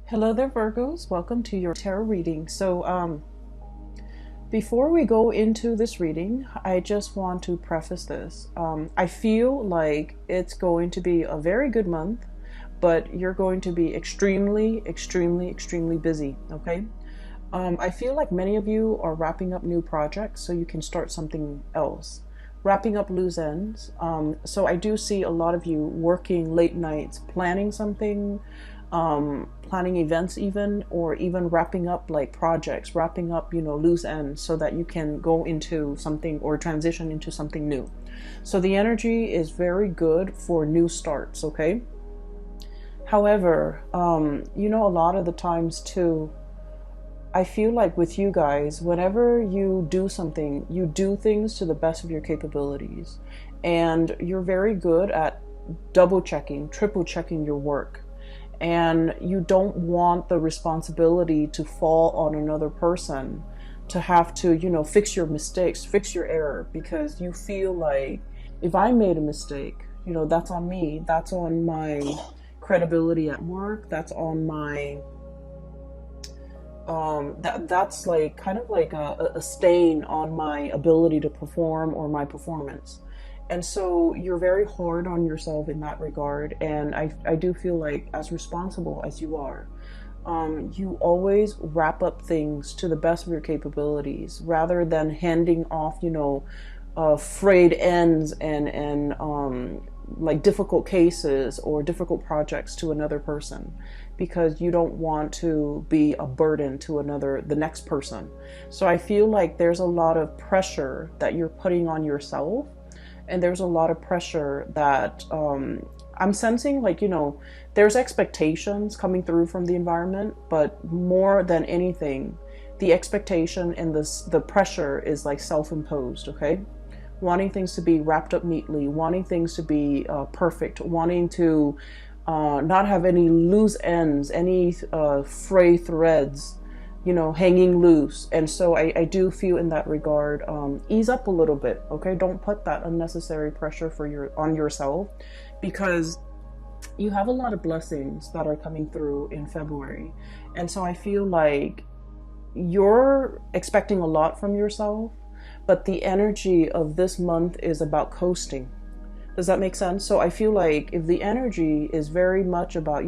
Hello there, Virgos. Welcome to your tarot reading. Before we go into this reading, I just want to preface this. I feel like it's going to be a very good month, but you're going to be extremely, extremely, extremely busy, okay? I feel like many of you are wrapping up new projects so you can start something else. Wrapping up loose ends. So I do see a lot of you working late nights, planning something, planning events even, or even wrapping up like projects, wrapping up, loose ends so that you can go into something or transition into something new. So the energy is very good for new starts, okay? However, a lot of the times too, I feel like with you guys, whenever you do something, you do things to the best of your capabilities. And you're very good at double checking, triple checking your work. And you don't want the responsibility to fall on another person to have to, fix your mistakes, fix your error, because you feel like if I made a mistake, that's on me. That's on my credibility at work. That's on my that's like kind of like a stain on my ability to perform or my performance. And so you're very hard on yourself in that regard. And I do feel like, as responsible as you are, you always wrap up things to the best of your capabilities rather than handing off, frayed ends and like difficult cases or difficult projects to another person, because you don't want to be a burden to the next person. So I feel like there's a lot of pressure that you're putting on yourself, and there's a lot of pressure that I'm sensing, like, there's expectations coming through from the environment, but more than anything, the expectation and the pressure is like self-imposed, okay? Wanting things to be wrapped up neatly, wanting things to be perfect, wanting to not have any loose ends, any fray threads, hanging loose. And so I do feel in that regard, ease up a little bit, okay? Don't put that unnecessary pressure on yourself, because you have a lot of blessings that are coming through in February. And so I feel like you're expecting a lot from yourself, but the energy of this month is about coasting. Does that make sense? So I feel like if the energy is very much about,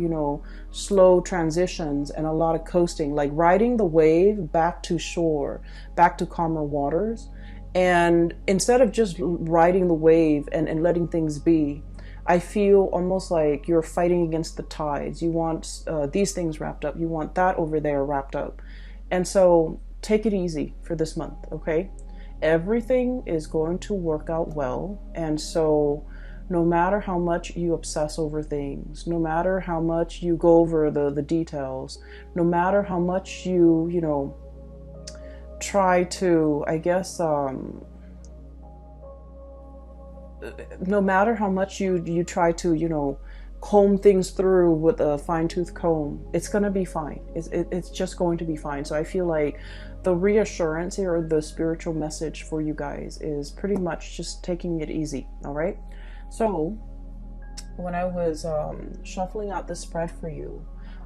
slow transitions and a lot of coasting, like riding the wave back to shore, back to calmer waters, and instead of just riding the wave and letting things be, I feel almost like you're fighting against the tides. You want these things wrapped up. You want that over there wrapped up. And so take it easy for this month, okay? Everything is going to work out well. And so no matter how much you obsess over things, no matter how much you go over the details, no matter how much you try to, I guess, no matter how much you try to, comb things through with a fine-tooth comb, it's going to be fine. It's just going to be fine. So I feel like the reassurance here, or the spiritual message for you guys, is pretty much just taking it easy, all right? So when I was shuffling out the spread for you,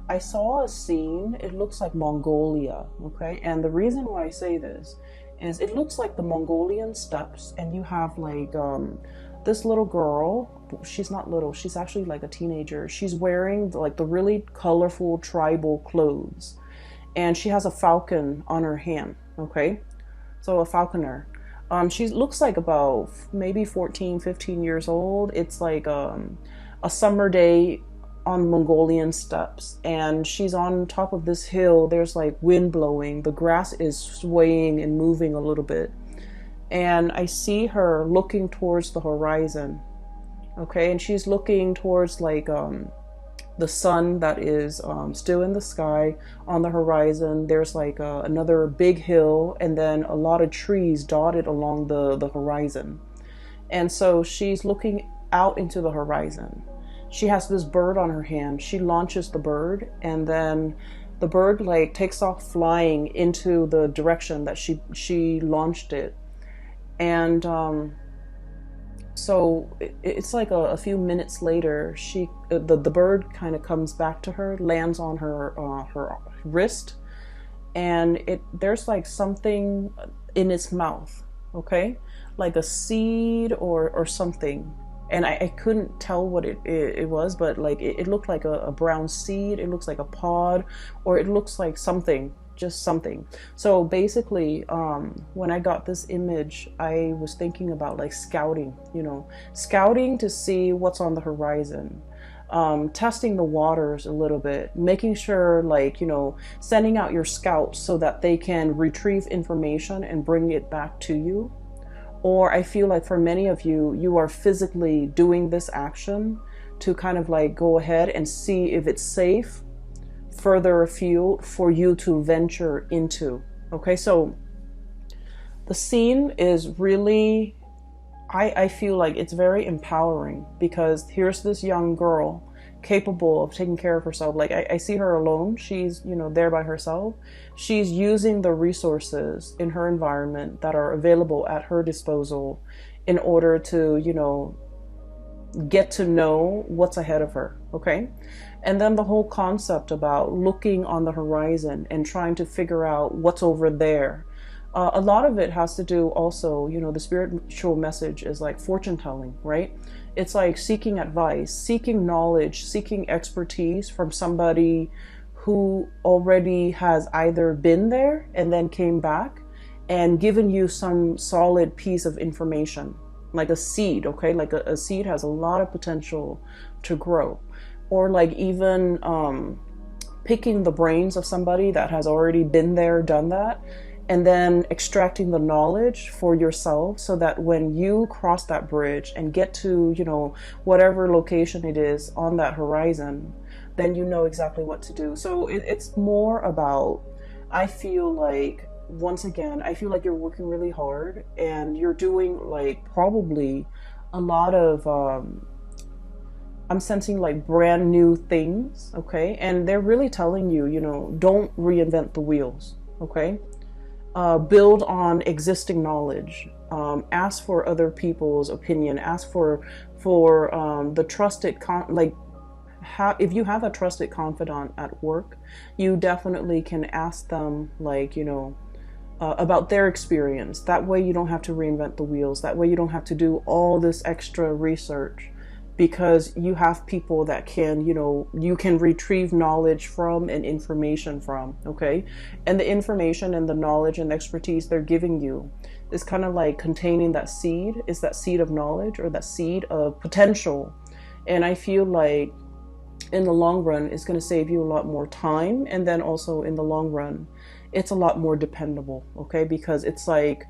I saw a scene. It looks like Mongolia, okay? And the reason why I say this is it looks like the Mongolian steppes, and you have like this little girl. She's not little, she's actually like a teenager. She's wearing like the really colorful tribal clothes, and she has a falcon on her hand, okay? So a falconer. She looks like about maybe 14, 15 years old. It's like a summer day on Mongolian steppes, and she's on top of this hill. There's like wind blowing. The grass is swaying and moving a little bit. And I see her looking towards the horizon, okay? And she's looking towards like the sun that is still in the sky. On the horizon, there's like another big hill, and then a lot of trees dotted along the horizon. And so she's looking out into the horizon. She has this bird on her hand. She launches the bird, and then the bird like takes off flying into the direction that she launched it. And So it's like a few minutes later, the bird kind of comes back to her, lands on her wrist, and there's like something in its mouth, okay, like a seed or something. And I couldn't tell what it was, but like it looked like a brown seed. It looks like a pod, or it looks like something, just something. So basically, when I got this image, I was thinking about like scouting, scouting to see what's on the horizon, testing the waters a little bit, making sure, like, sending out your scouts so that they can retrieve information and bring it back to you. Or I feel like for many of you, you are physically doing this action to kind of like go ahead and see if it's safe further afield for you to venture into. Okay, so the scene is really, I feel like it's very empowering, because here's this young girl capable of taking care of herself. Like I see her alone. She's, there by herself. She's using the resources in her environment that are available at her disposal in order to, get to know what's ahead of her. Okay. And then the whole concept about looking on the horizon and trying to figure out what's over there. A lot of it has to do also, the spiritual message is like fortune telling, right? It's like seeking advice, seeking knowledge, seeking expertise from somebody who already has either been there and then came back and given you some solid piece of information, like a seed, okay? Like a seed has a lot of potential to grow. Or like even picking the brains of somebody that has already been there, done that, and then extracting the knowledge for yourself so that when you cross that bridge and get to, whatever location it is on that horizon, then you know exactly what to do. So it's more about, I feel like, once again, I feel like you're working really hard and you're doing like probably a lot of, I'm sensing like brand new things, okay? And they're really telling you, don't reinvent the wheels, okay? Build on existing knowledge. Ask for other people's opinion. Ask for the trusted if you have a trusted confidant at work, you definitely can ask them, like, about their experience. That way you don't have to reinvent the wheels. That way you don't have to do all this extra research, because you have people that can, you can retrieve knowledge from and information from, okay? And the information and the knowledge and expertise they're giving you is kind of like containing that seed, is that seed of knowledge or that seed of potential. And I feel like in the long run, it's going to save you a lot more time. And then also in the long run, it's a lot more dependable, okay? Because it's like,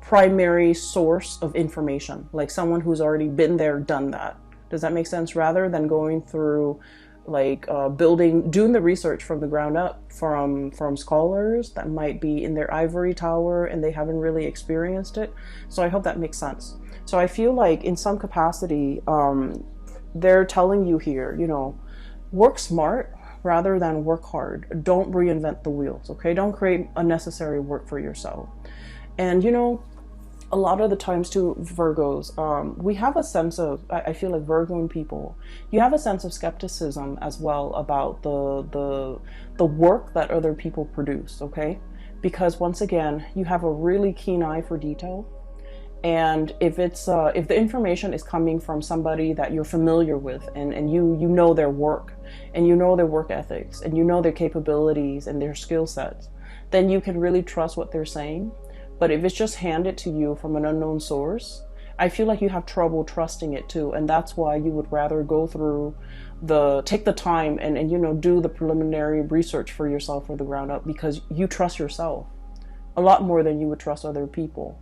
primary source of information, like someone who's already been there, done that. Does that make sense? Rather than going through like doing the research from the ground up from scholars that might be in their ivory tower and they haven't really experienced it. So I hope that makes sense. So I feel like in some capacity, they're telling you here, work smart rather than work hard. Don't reinvent the wheels, okay? Don't create unnecessary work for yourself. And, a lot of the times too, Virgos, we have a sense of, I feel like Virgoan people, you have a sense of skepticism as well about the work that other people produce, okay? Because once again, you have a really keen eye for detail. And if the information is coming from somebody that you're familiar with and you know their work and you know their work ethics and you know their capabilities and their skill sets, then you can really trust what they're saying. But if it's just handed to you from an unknown source, I feel like you have trouble trusting it too. And that's why you would rather go through take the time and do the preliminary research for yourself from the ground up, because you trust yourself a lot more than you would trust other people.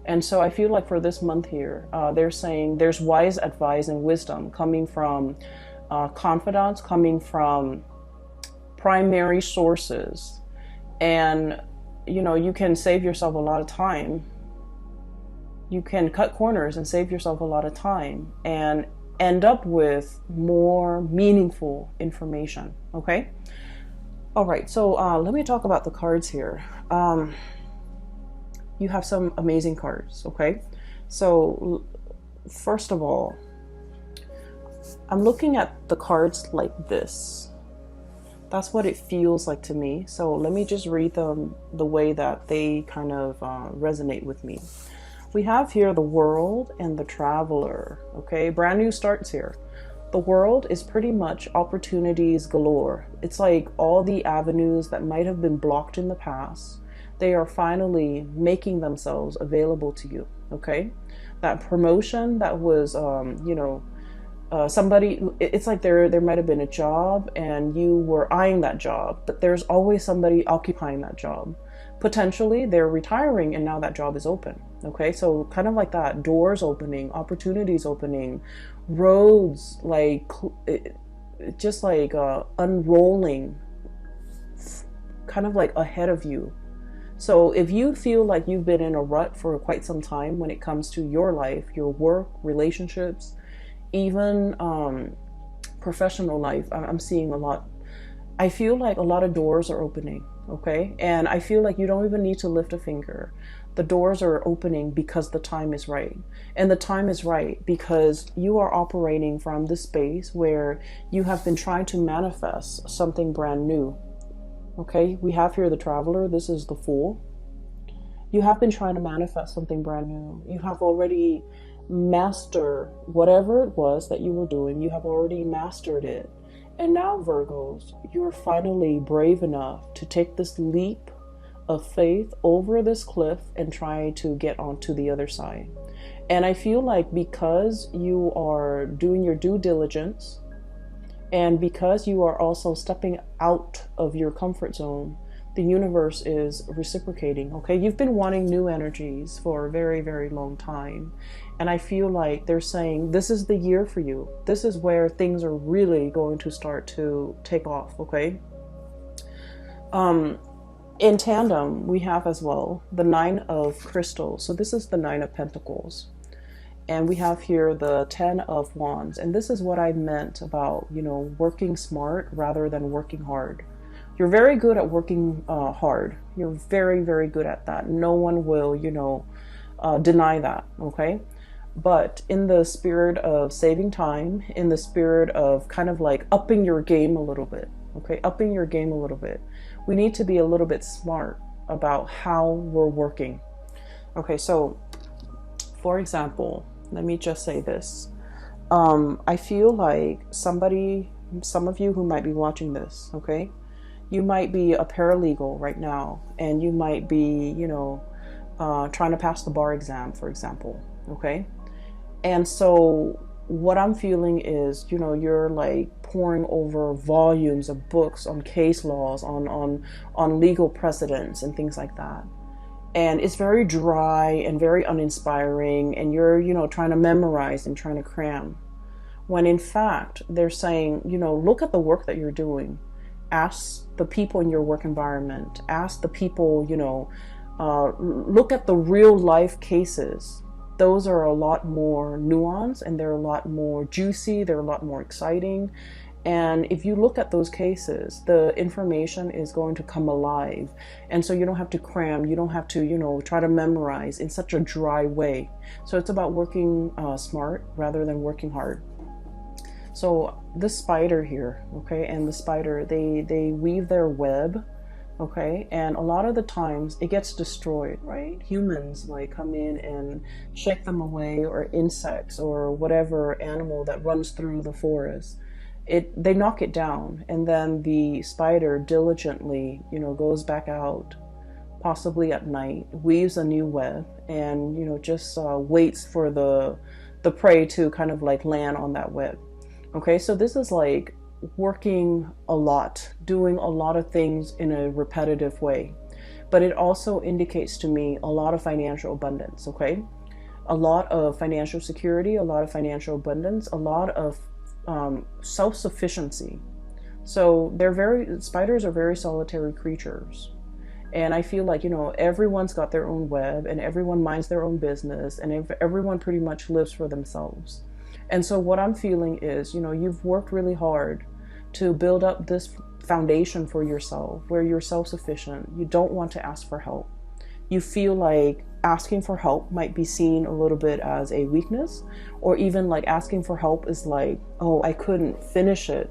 And so I feel like for this month here, they're saying there's wise advice and wisdom coming from confidants, coming from primary sources. And you can save yourself a lot of time. You can cut corners and save yourself a lot of time and end up with more meaningful information, okay? All right, so let me talk about the cards here. You have some amazing cards, okay? So, first of all, I'm looking at the cards like this. That's what it feels like to me. So let me just read them the way that they kind of resonate with me. We have here the World and the Traveler. Okay, brand new starts here. The World is pretty much opportunities galore. It's like all the avenues that might have been blocked in the past, they are finally making themselves available to you. Okay, that promotion that was, somebody, it's like there might have been a job and you were eyeing that job, but there's always somebody occupying that job. Potentially they're retiring and now that job is open. Okay, so kind of like that, doors opening, opportunities opening, roads like just like unrolling kind of like ahead of you. So if you feel like you've been in a rut for quite some time when it comes to your life, your work, relationships, even professional life, I'm seeing a lot. I feel like a lot of doors are opening, okay? And I feel like you don't even need to lift a finger. The doors are opening because the time is right. And the time is right because you are operating from this space where you have been trying to manifest something brand new. Okay, we have here the Traveler. This is the Fool. You have been trying to manifest something brand new. You have already mastered whatever it was that you were doing. You have already mastered it. And now, Virgos, you're finally brave enough to take this leap of faith over this cliff and try to get onto the other side. And I feel like because you are doing your due diligence and because you are also stepping out of your comfort zone, the universe is reciprocating. Okay, you've been wanting new energies for a very, very long time. And I feel like they're saying, this is the year for you. This is where things are really going to start to take off, okay? In tandem, we have as well the Nine of Crystals. So this is the Nine of Pentacles. And we have here the Ten of Wands. And this is what I meant about, working smart rather than working hard. You're very good at working hard. You're very, very good at that. No one will, deny that, okay? But in the spirit of saving time, in the spirit of kind of like upping your game a little bit, okay? Upping your game a little bit. We need to be a little bit smart about how we're working. Okay, so for example, let me just say this. I feel like some of you who might be watching this, okay? You might be a paralegal right now and you might be, trying to pass the bar exam, for example, okay? And so what I'm feeling is, you're like poring over volumes of books on case laws, on legal precedents and things like that. And it's very dry and very uninspiring. And you're, trying to memorize and trying to cram. When in fact, they're saying, look at the work that you're doing. Ask the people in your work environment. Ask the people, look at the real life cases. Those are a lot more nuanced and they're a lot more juicy. They're a lot more exciting. And if you look at those cases, the information is going to come alive. And so you don't have to cram. You don't have to, try to memorize in such a dry way. So it's about working smart rather than working hard. So the spider here, okay, and the spider, they weave their web, okay, and a lot of the times it gets destroyed, right? Humans like come in and shake them away, or insects or whatever animal that runs through the forest. They knock it down, and then the spider diligently, goes back out, possibly at night, weaves a new web, and just waits for the prey to kind of like land on that web. Okay, so this is like working a lot, doing a lot of things in a repetitive way. But it also indicates to me a lot of financial abundance, okay? A lot of financial security, a lot of financial abundance, a lot of self-sufficiency. So spiders are very solitary creatures. And I feel like, everyone's got their own web and everyone minds their own business and everyone pretty much lives for themselves. And so what I'm feeling is, you've worked really hard to build up this foundation for yourself where you're self-sufficient. You don't want to ask for help. You feel like asking for help might be seen a little bit as a weakness, or even like asking for help is like, oh, I couldn't finish it.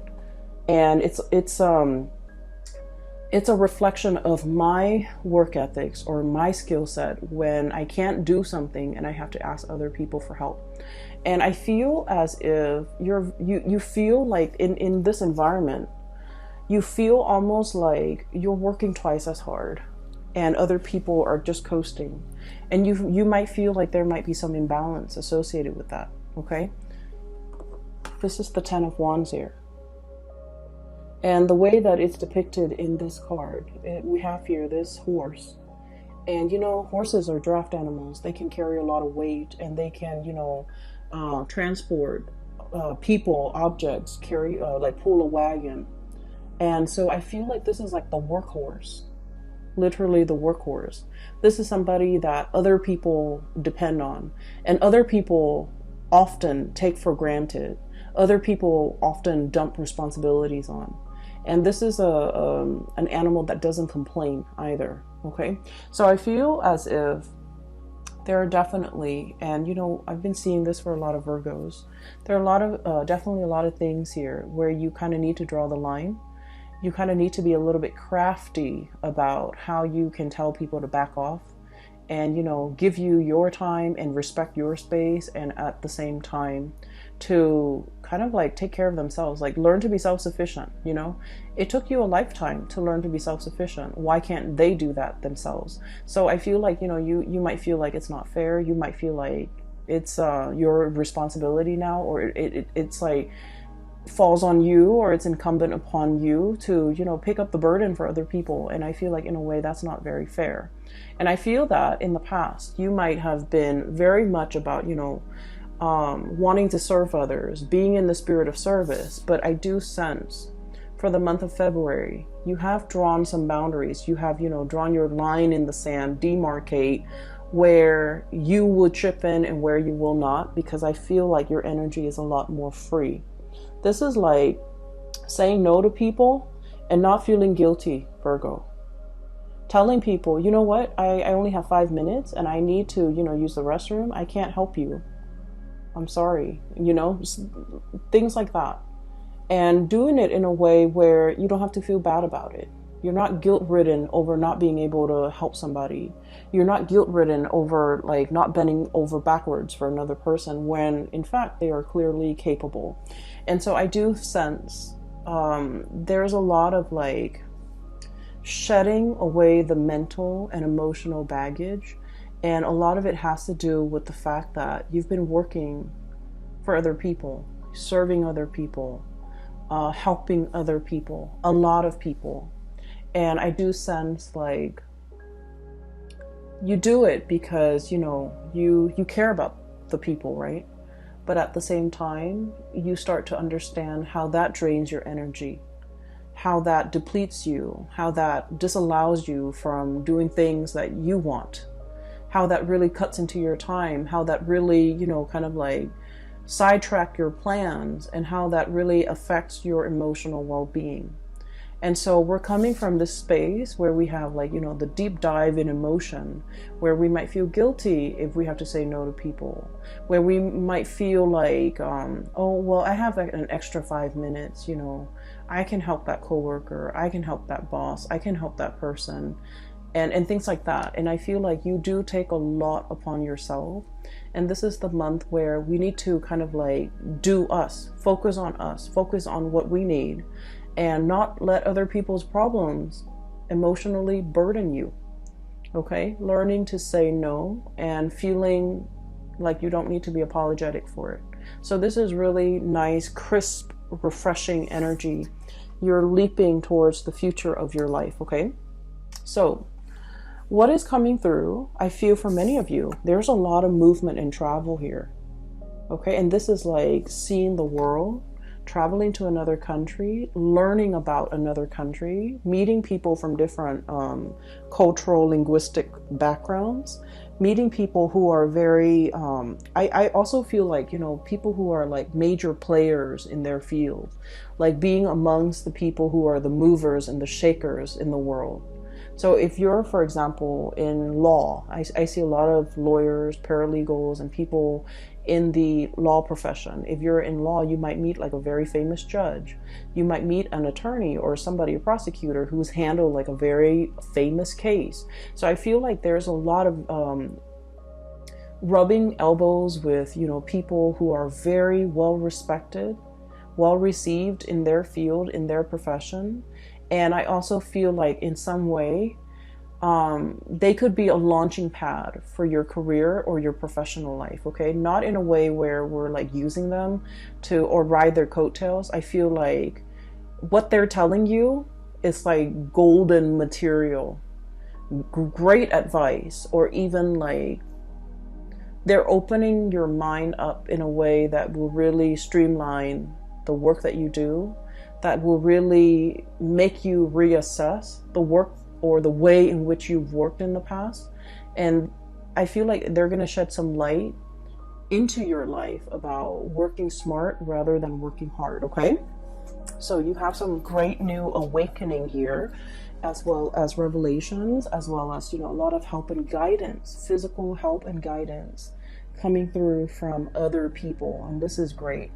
And it's a reflection of my work ethics or my skill set when I can't do something and I have to ask other people for help. And I feel as if you feel like in this environment, you feel almost like you're working twice as hard and other people are just coasting. And you might feel like there might be some imbalance associated with that, okay? This is the Ten of Wands here. And the way that it's depicted in this card, we have here this horse. And, you know, horses are draft animals. They can carry a lot of weight and they can, you know, transport people, objects, carry, like pull a wagon. And so I feel like this is like the workhorse, literally the workhorse. This is somebody that other people depend on, and other people often take for granted. Other people often dump responsibilities on. And this is an animal that doesn't complain either, okay? So I feel as if there are definitely, and you know, I've been seeing this for a lot of Virgos, there are a lot of, definitely a lot of things here where you kind of need to draw the line. You kind of need to be a little bit crafty about how you can tell people to back off and, you know, give you your time and respect your space, and at the same time to kind of like take care of themselves, like learn to be self-sufficient. You know, it took you a lifetime to learn to be self-sufficient. Why can't they do that themselves? So I feel like, you know, you might feel like it's not fair. You might feel like it's your responsibility now, or it's like falls on you, or it's incumbent upon you to, you know, pick up the burden for other people. And I feel like in a way that's not very fair. And I feel that in the past you might have been very much about, you know, wanting to serve others, being in the spirit of service. But I do sense for the month of February, you have drawn some boundaries. You have, you know, drawn your line in the sand, demarcate where you will chip in and where you will not, because I feel like your energy is a lot more free. This is like saying no to people and not feeling guilty, Virgo. Telling people, you know what, I only have 5 minutes and I need to, you know, use the restroom. I can't help you. I'm sorry. You know, things like that. And doing it in a way where you don't have to feel bad about it. You're not guilt-ridden over not being able to help somebody. You're not guilt-ridden over like not bending over backwards for another person when in fact they are clearly capable. And so I do sense there's a lot of like shedding away the mental and emotional baggage. And a lot of it has to do with the fact that you've been working for other people, serving other people, helping other people, a lot of people. And I do sense like you do it because, you know, you care about the people, right? But at the same time, you start to understand how that drains your energy, how that depletes you, how that disallows you from doing things that you want, how that really cuts into your time, how that really, you know, kind of like sidetrack your plans, and how that really affects your emotional well-being. And so we're coming from this space where we have like, you know, the deep dive in emotion, where we might feel guilty if we have to say no to people, where we might feel like, oh, well, I have an extra 5 minutes, you know, I can help that coworker, I can help that boss, I can help that person, and things like that. And I feel like you do take a lot upon yourself. And this is the month where we need to kind of like do us, focus on what we need, and not let other people's problems emotionally burden you, okay? Learning to say no and feeling like you don't need to be apologetic for it. So this is really nice, crisp, refreshing energy. You're leaping towards the future of your life, okay? So what is coming through, I feel for many of you, there's a lot of movement and travel here, okay? And this is like seeing the world, traveling to another country, learning about another country, meeting people from different cultural, linguistic backgrounds, meeting people who are very, I also feel like, you know, people who are like major players in their field, like being amongst the people who are the movers and the shakers in the world. So if you're, for example, in law, I see a lot of lawyers, paralegals, and people in the law profession. If you're in law, you might meet like a very famous judge. You might meet an attorney or somebody, a prosecutor, who's handled like a very famous case. So I feel like there's a lot of rubbing elbows with, people who are very well respected, well received in their field, in their profession. And I also feel like in some way, they could be a launching pad for your career or your professional life, okay? Not in a way where we're like using them or ride their coattails. I feel like what they're telling you is like golden material, great advice, or even like they're opening your mind up in a way that will really streamline the work that you do, that will really make you reassess the work or the way in which you've worked in the past. And I feel like they're going to shed some light into your life about working smart rather than working hard, okay? So you have some great new awakening here, as well as revelations, as well as, a lot of help and guidance, physical help and guidance coming through from other people. And this is great.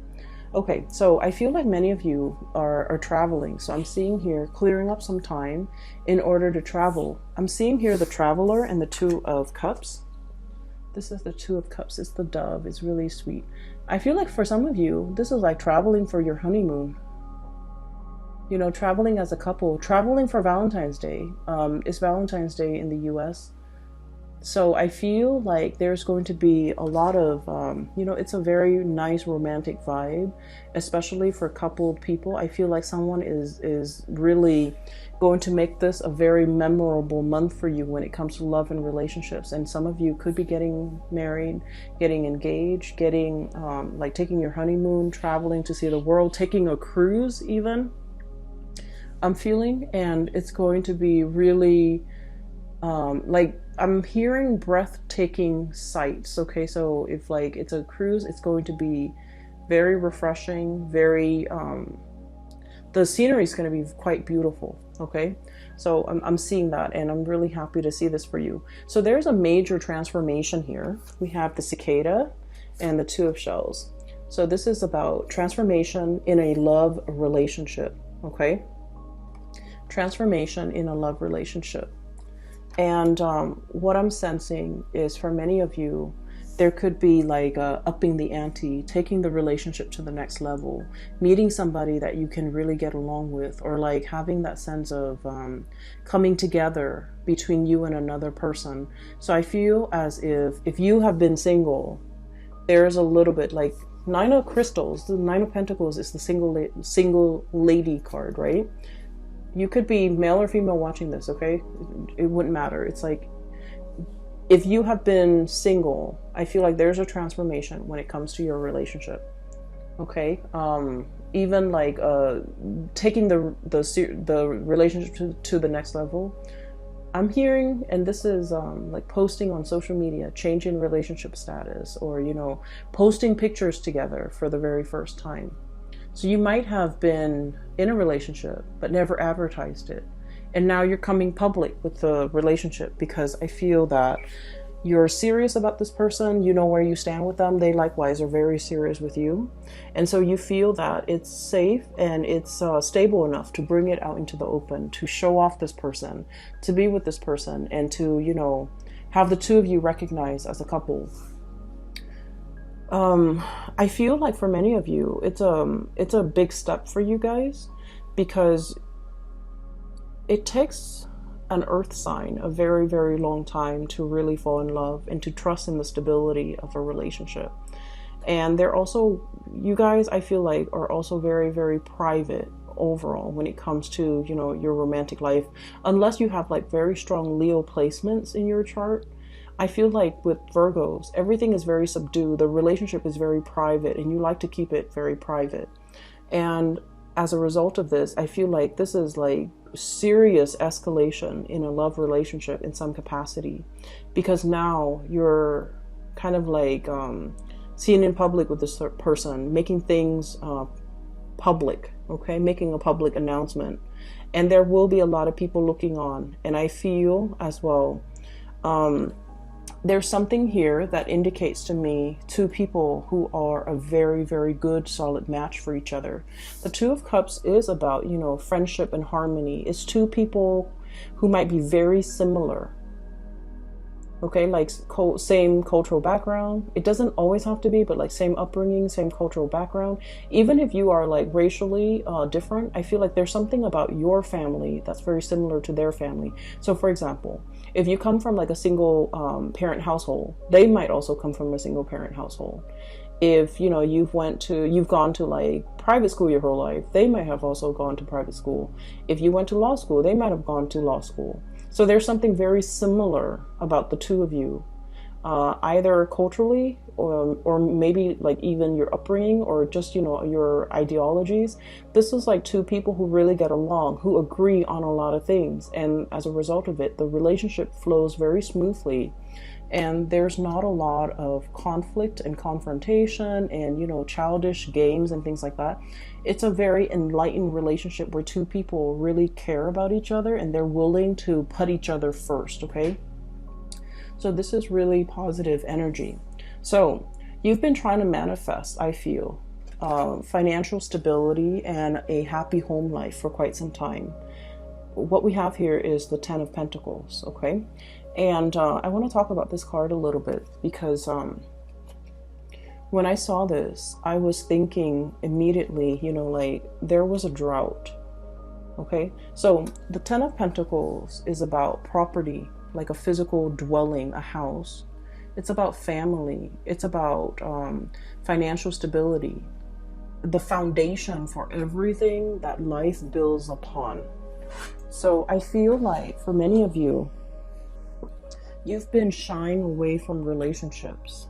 Okay, so I feel like many of you are traveling. So I'm seeing here clearing up some time in order to travel. I'm seeing here the Traveler and the Two of Cups. This is the Two of Cups. It's the dove. It's really sweet. I feel like for some of you, this is like traveling for your honeymoon. Traveling as a couple, traveling for Valentine's Day. It's Valentine's Day in the US. So I feel like there's going to be a lot of, it's a very nice romantic vibe, especially for coupled people. I feel like someone is really going to make this a very memorable month for you when it comes to love and relationships. And some of you could be getting married, getting engaged, getting taking your honeymoon, traveling to see the world, taking a cruise even. I'm feeling, and it's going to be really I'm hearing breathtaking sights. Okay, so if like it's a cruise, it's going to be very refreshing, very the scenery is going to be quite beautiful. Okay, so I'm seeing that, and I'm really happy to see this for you. So there's a major transformation here. We have the cicada and the Two of Shells. So this is about transformation in a love relationship. Okay, transformation in a love relationship. And what I'm sensing is for many of you, there could be like upping the ante, taking the relationship to the next level, meeting somebody that you can really get along with, or like having that sense of coming together between you and another person. So I feel as if you have been single, there's a little bit like Nine of Crystals, the Nine of Pentacles is the single lady card, right? You could be male or female watching this, okay? It wouldn't matter. It's like, if you have been single, I feel like there's a transformation when it comes to your relationship, okay? Even like taking the relationship to the next level. I'm hearing, and this is like posting on social media, changing relationship status, or, posting pictures together for the very first time. So you might have been in a relationship but never advertised it, and now you're coming public with the relationship because I feel that you're serious about this person, you know where you stand with them, they likewise are very serious with you, and so you feel that it's safe and it's stable enough to bring it out into the open, to show off this person, to be with this person, and to have the two of you recognized as a couple. I feel like for many of you, it's a big step for you guys, because it takes an earth sign a very, very long time to really fall in love and to trust in the stability of a relationship. And they're also, you guys, I feel like, are also very, very private overall when it comes to, your romantic life, unless you have like very strong Leo placements in your chart. I feel like with Virgos, everything is very subdued. The relationship is very private, and you like to keep it very private. And as a result of this, I feel like this is like serious escalation in a love relationship in some capacity, because now you're kind of like seen in public with this person, making things public, okay, making a public announcement. And there will be a lot of people looking on. And I feel as well, there's something here that indicates to me two people who are a very, very good, solid match for each other. The Two of Cups is about, friendship and harmony. It's two people who might be very similar. Okay, like same cultural background. It doesn't always have to be, but like same upbringing, same cultural background. Even if you are like racially different, I feel like there's something about your family that's very similar to their family. So for example, if you come from like a single parent household, they might also come from a single parent household. If you've gone to like private school your whole life, they might have also gone to private school. If you went to law school, they might have gone to law school. So there's something very similar about the two of you, either culturally or maybe like even your upbringing or just, your ideologies. This is like two people who really get along, who agree on a lot of things. And as a result of it, the relationship flows very smoothly. And there's not a lot of conflict and confrontation and, childish games and things like that. It's a very enlightened relationship where two people really care about each other and they're willing to put each other first, okay? So this is really positive energy. So you've been trying to manifest, I feel, financial stability and a happy home life for quite some time. What we have here is the Ten of Pentacles, okay? And I want to talk about this card a little bit because when I saw this, I was thinking immediately, like there was a drought. Okay, so the Ten of Pentacles is about property, like a physical dwelling, a house. It's about family. It's about financial stability, the foundation for everything that life builds upon. So I feel like for many of you, you've been shying away from relationships.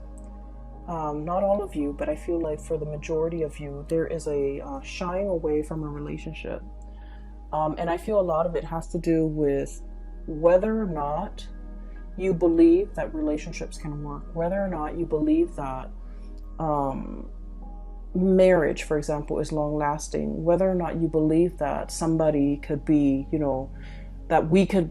Not all of you, but I feel like for the majority of you, there is a shying away from a relationship. And I feel a lot of it has to do with whether or not you believe that relationships can work, whether or not you believe that marriage, for example, is long lasting, whether or not you believe that somebody could be, that we could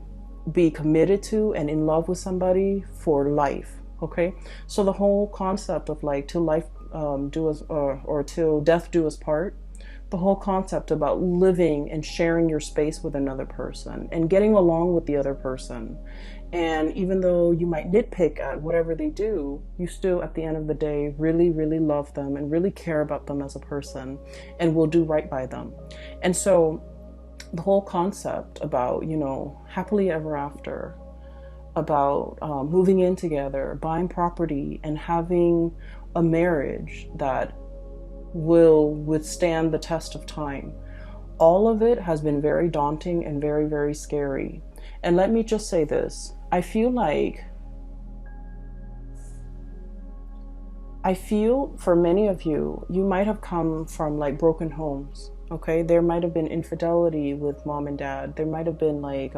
be committed to and in love with somebody for life. Okay, so the whole concept of like till life do us or till death do us part, the whole concept about living and sharing your space with another person and getting along with the other person. And even though you might nitpick at whatever they do, you still at the end of the day really, really love them and really care about them as a person and will do right by them. And so the whole concept about, happily ever after, about moving in together, buying property, and having a marriage that will withstand the test of time. All of it has been very daunting and very, very scary. And let me just say this. I feel for many of you, you might have come from like broken homes. Okay, there might have been infidelity with mom and dad. There might have been like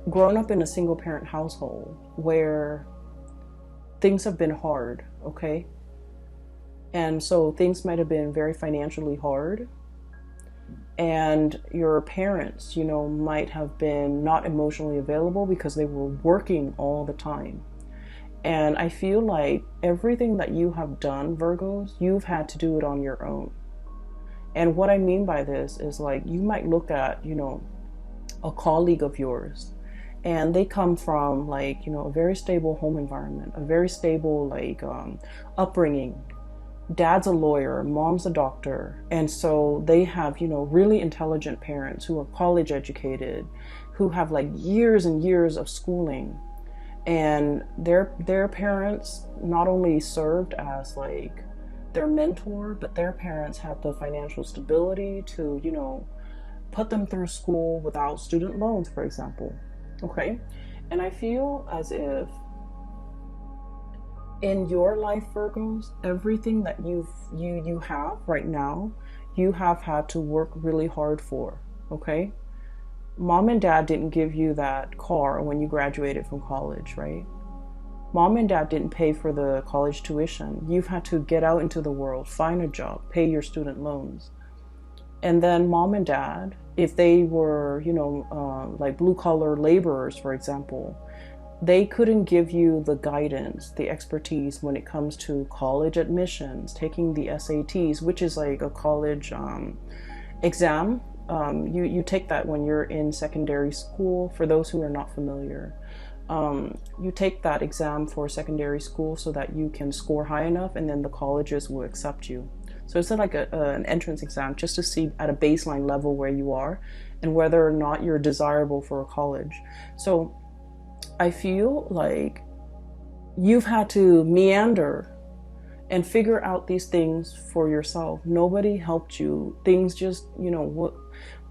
grown up in a single parent household where things have been hard, okay? And so things might have been very financially hard. And your parents, might have been not emotionally available because they were working all the time. And I feel like everything that you have done, Virgos, you've had to do it on your own. And what I mean by this is like you might look at, a colleague of yours and they come from like, a very stable home environment, a very stable like upbringing. Dad's a lawyer, mom's a doctor. And so they have, really intelligent parents who are college educated, who have like years and years of schooling. And their parents not only served as like their mentor, but their parents had the financial stability to, put them through school without student loans, for example. Okay? And I feel as if in your life, Virgos, everything that you have right now, you have had to work really hard for. Okay? Mom and dad didn't give you that car when you graduated from college, right? Mom and dad didn't pay for the college tuition. You've had to get out into the world, find a job, pay your student loans. And then mom and dad, if they were, like blue collar laborers, for example, they couldn't give you the guidance, the expertise when it comes to college admissions, taking the SATs, which is like a college exam. You take that when you're in secondary school. For those who are not familiar, you take that exam for secondary school so that you can score high enough, and then the colleges will accept you. So it's like an entrance exam just to see at a baseline level where you are and whether or not you're desirable for a college. So I feel like you've had to meander and figure out these things for yourself. Nobody helped you. Things just,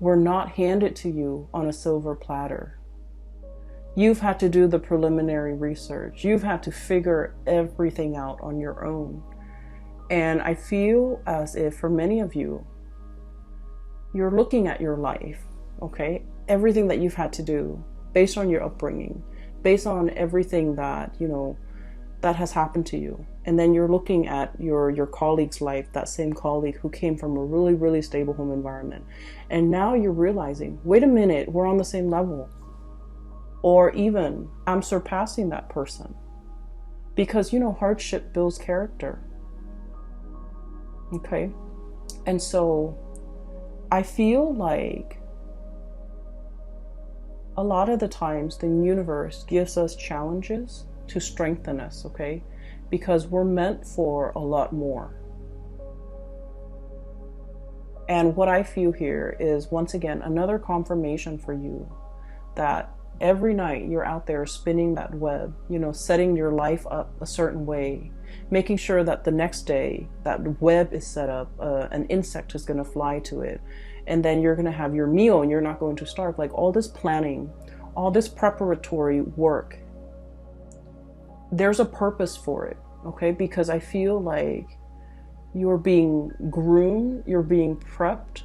were not handed to you on a silver platter. You've had to do the preliminary research. You've had to figure everything out on your own. And I feel as if for many of you, you're looking at your life, okay? Everything that you've had to do based on your upbringing, based on everything that, that has happened to you. And then you're looking at your colleague's life, that same colleague who came from a really, really stable home environment. And now you're realizing, wait a minute, we're on the same level. Or even, I'm surpassing that person. Because, hardship builds character. Okay? And so I feel like a lot of the times the universe gives us challenges to strengthen us, okay? Because we're meant for a lot more. And what I feel here is, once again, another confirmation for you that every night you're out there spinning that web, setting your life up a certain way, making sure that the next day that web is set up, an insect is going to fly to it, and then you're going to have your meal and you're not going to starve. Like all this planning, all this preparatory work, there's a purpose for it, okay? Because I feel like you're being groomed, you're being prepped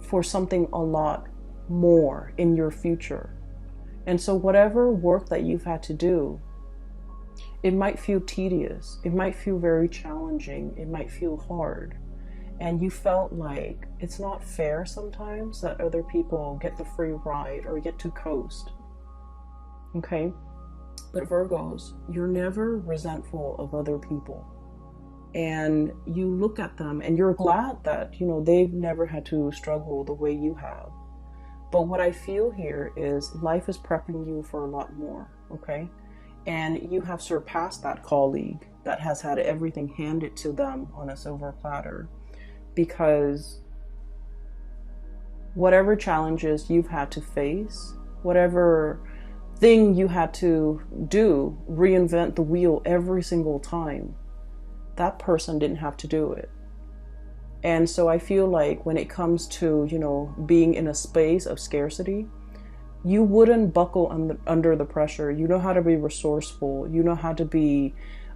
for something a lot more in your future. And so whatever work that you've had to do, it might feel tedious, it might feel very challenging, it might feel hard. And you felt like it's not fair sometimes that other people get the free ride or get to coast. Okay? But Virgos, you're never resentful of other people. And you look at them and you're glad that, they've never had to struggle the way you have. But what I feel here is life is prepping you for a lot more, okay? And you have surpassed that colleague that has had everything handed to them on a silver platter, because whatever challenges you've had to face, whatever thing you had to do, reinvent the wheel every single time, that person didn't have to do it. And so I feel like when it comes to, being in a space of scarcity, you wouldn't buckle under the pressure. You know how to be resourceful. You know how to be,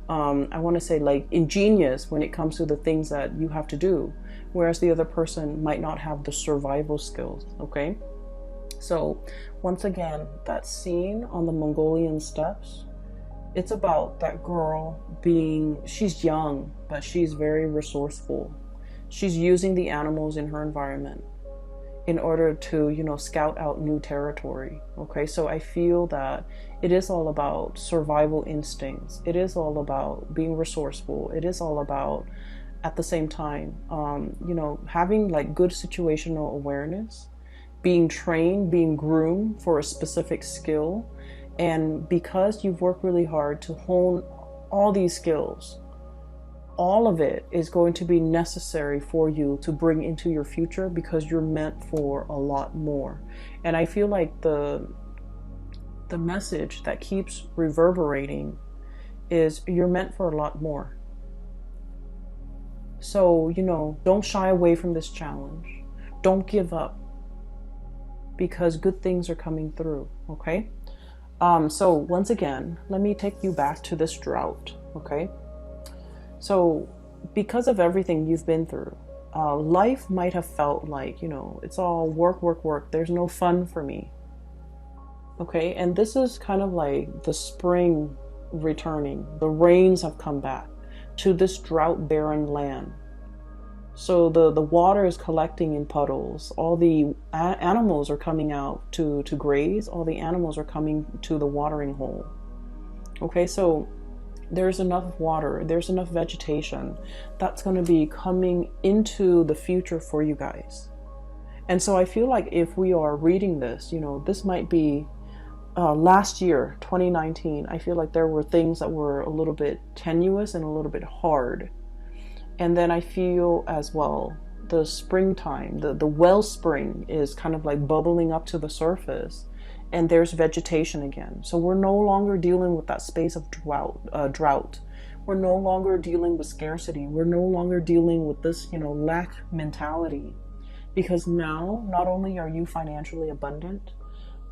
I want to say, like, ingenious when it comes to the things that you have to do. Whereas the other person might not have the survival skills, okay? So once again, that scene on the Mongolian steppes, it's about that girl she's young, but she's very resourceful. She's using the animals in her environment in order to, scout out new territory. Okay, so I feel that it is all about survival instincts. It is all about being resourceful. It is all about, at the same time, having like good situational awareness, being trained, being groomed for a specific skill. And because you've worked really hard to hone all these skills, all of it is going to be necessary for you to bring into your future, because you're meant for a lot more. And I feel like the message that keeps reverberating is you're meant for a lot more. So, don't shy away from this challenge. Don't give up, because good things are coming through, okay? So once again, let me take you back to this drought, okay? So because of everything you've been through, life might have felt like, it's all work, work, work. There's no fun for me. Okay, and this is kind of like the spring returning. The rains have come back to this drought barren land. So the water is collecting in puddles. All the animals are coming out to graze. All the animals are coming to the watering hole. Okay, so there's enough water, there's enough vegetation that's going to be coming into the future for you guys. And so I feel like if we are reading this, you know, this might be last year, 2019. I feel like there were things that were a little bit tenuous and a little bit hard. And then I feel as well, the springtime, the wellspring is kind of like bubbling up to the surface, and there's vegetation again. So we're no longer dealing with that space of drought. We're no longer dealing with scarcity. We're no longer dealing with this, you know, lack mentality. Because now, not only are you financially abundant,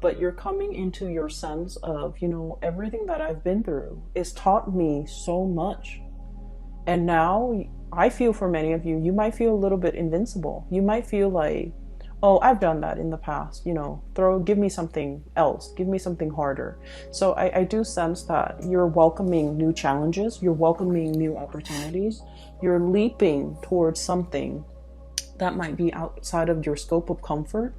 but you're coming into your sense of, you know, everything that I've been through has taught me so much. And now I feel for many of you, you might feel a little bit invincible. You might feel like, oh, I've done that in the past, you know, give me something else, give me something harder. So I do sense that you're welcoming new challenges, you're welcoming new opportunities, you're leaping towards something that might be outside of your scope of comfort,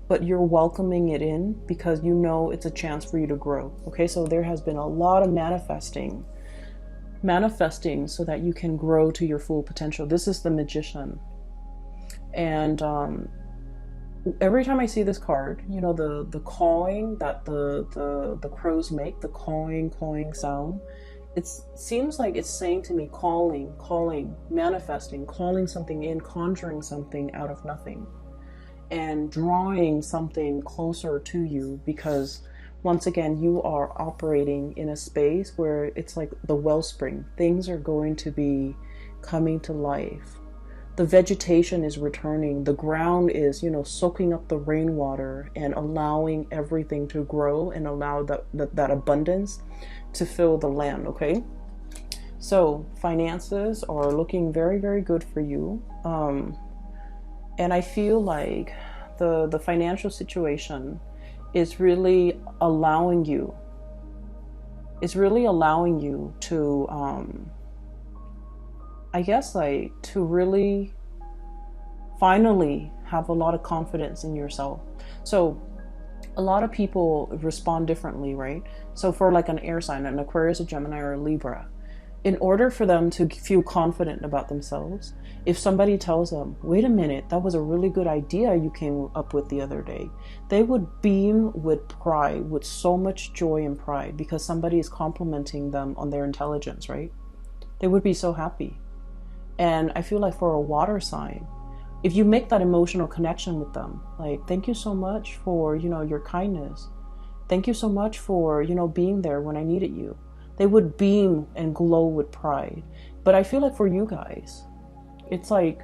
but you're welcoming it in because you know it's a chance for you to grow. Okay, so there has been a lot of manifesting so that you can grow to your full potential. This is the Magician. And every time I see this card, you know, the cawing that the crows make, the cawing sound, it seems like it's saying to me, calling, manifesting, calling something in, conjuring something out of nothing, and drawing something closer to you, because once again, you are operating in a space where it's like the wellspring. Things are going to be coming to life. The vegetation is returning. The ground is, you know, soaking up the rainwater and allowing everything to grow and allow that abundance to fill the land, okay? So finances are looking very, very good for you. And I feel like the financial situation is really allowing you to I guess like to really finally have a lot of confidence in yourself. So a lot of people respond differently, right? So for like an air sign, an Aquarius, a Gemini, or a Libra, in order for them to feel confident about themselves, if somebody tells them, wait a minute, that was a really good idea you came up with the other day, they would beam with pride, with so much joy and pride, because somebody is complimenting them on their intelligence, right? They would be so happy. And I feel like for a water sign, if you make that emotional connection with them, like, thank you so much for, you know, your kindness. Thank you so much for, you know, being there when I needed you. They would beam and glow with pride. But I feel like for you guys, it's like,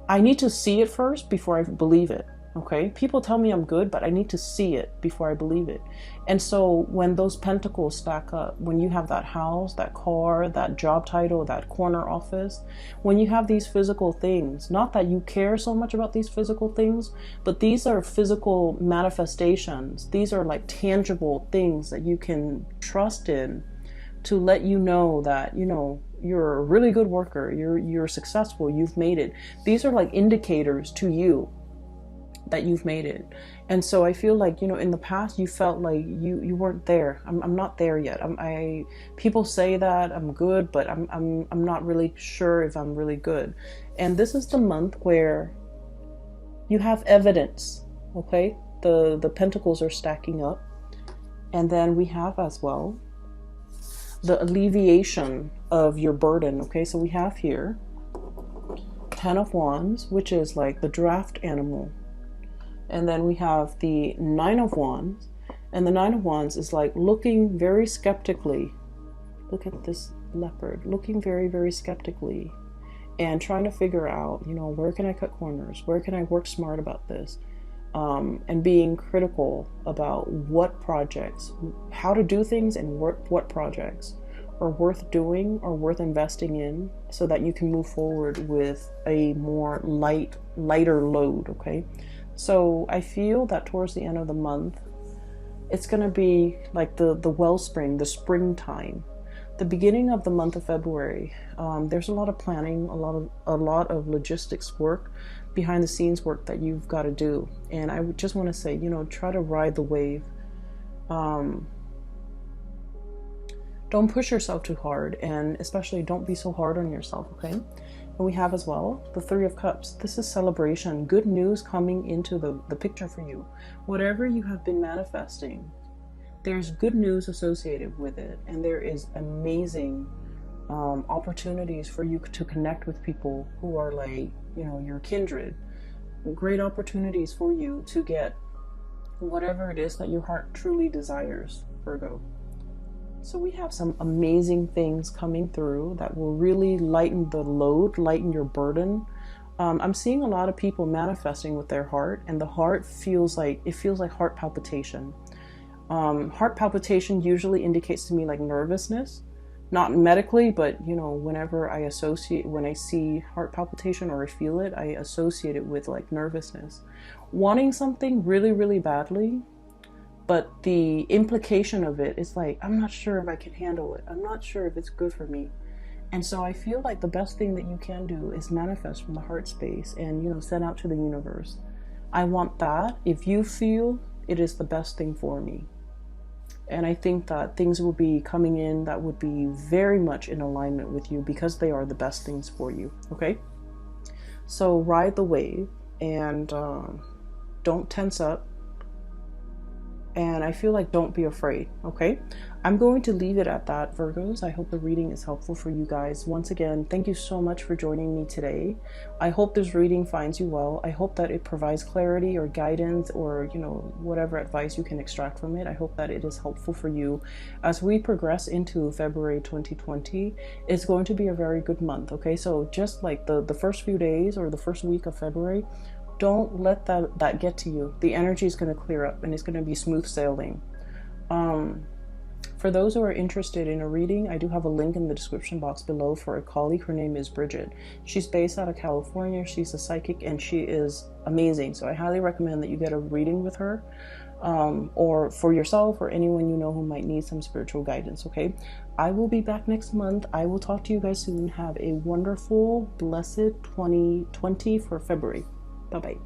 I need to see it first before I believe it. Okay, people tell me I'm good, but I need to see it before I believe it. And so when those pentacles stack up, when you have that house, that car, that job title, that corner office, when you have these physical things, not that you care so much about these physical things, but these are physical manifestations. These are like tangible things that you can trust in to let you know that, you know, you're a really good worker, you're successful, you've made it. These are like indicators to you that you've made it. And so I feel like, you know, in the past you felt like you weren't there. I'm not there yet. People say that I'm good, but I'm not really sure if I'm really good. And this is the month where you have evidence. Okay, the pentacles are stacking up, and then we have as well the alleviation of your burden. Okay, so we have here 10 of Wands, which is like the draft animal. And then we have the 9 of Wands, and the 9 of Wands is like looking very skeptically. Look at this leopard, looking very, very skeptically and trying to figure out, you know, where can I cut corners? Where can I work smart about this? And being critical about what projects, how to do things, and what projects are worth doing or worth investing in, so that you can move forward with a more lighter load, okay? So I feel that towards the end of the month, it's going to be like the wellspring, the springtime. The beginning of the month of February, there's a lot of planning, a lot of logistics work, behind the scenes work that you've got to do. And I would just want to say, you know, try to ride the wave. Don't push yourself too hard, and especially don't be so hard on yourself, okay? And we have as well the Three of Cups. This is celebration, good news coming into the picture for you. Whatever you have been manifesting, there's good news associated with it, and there is amazing opportunities for you to connect with people who are like, you know, your kindred. Great opportunities for you to get whatever it is that your heart truly desires, Virgo. So we have some amazing things coming through that will really lighten the load, lighten your burden. I'm seeing a lot of people manifesting with their heart, and the heart feels like heart palpitation. Heart palpitation usually indicates to me like nervousness, not medically, but you know, when I see heart palpitation or I feel it, I associate it with like nervousness, wanting something really, really badly, but the implication of it is like, I'm not sure if I can handle it. I'm not sure if it's good for me. And so I feel like the best thing that you can do is manifest from the heart space and, you know, send out to the universe. I want that. If you feel it is the best thing for me. And I think that things will be coming in that would be very much in alignment with you because they are the best things for you. Okay? So ride the wave and don't tense up. And I feel like don't be afraid, okay? I'm going to leave it at that, Virgos. I hope the reading is helpful for you guys. Once again, thank you so much for joining me today. I hope this reading finds you well. I hope that it provides clarity or guidance or, you know, whatever advice you can extract from it. I hope that it is helpful for you. As we progress into February 2020, it's going to be a very good month, okay? So just like the first few days or the first week of February, don't let that get to you. The energy is going to clear up and it's going to be smooth sailing. For those who are interested in a reading, I do have a link in the description box below for a colleague. Her name is Bridget. She's based out of California. She's a psychic and she is amazing. So I highly recommend that you get a reading with her, or for yourself or anyone you know who might need some spiritual guidance, okay? I will be back next month. I will talk to you guys soon. Have a wonderful, blessed 2020 for February. Bye-bye.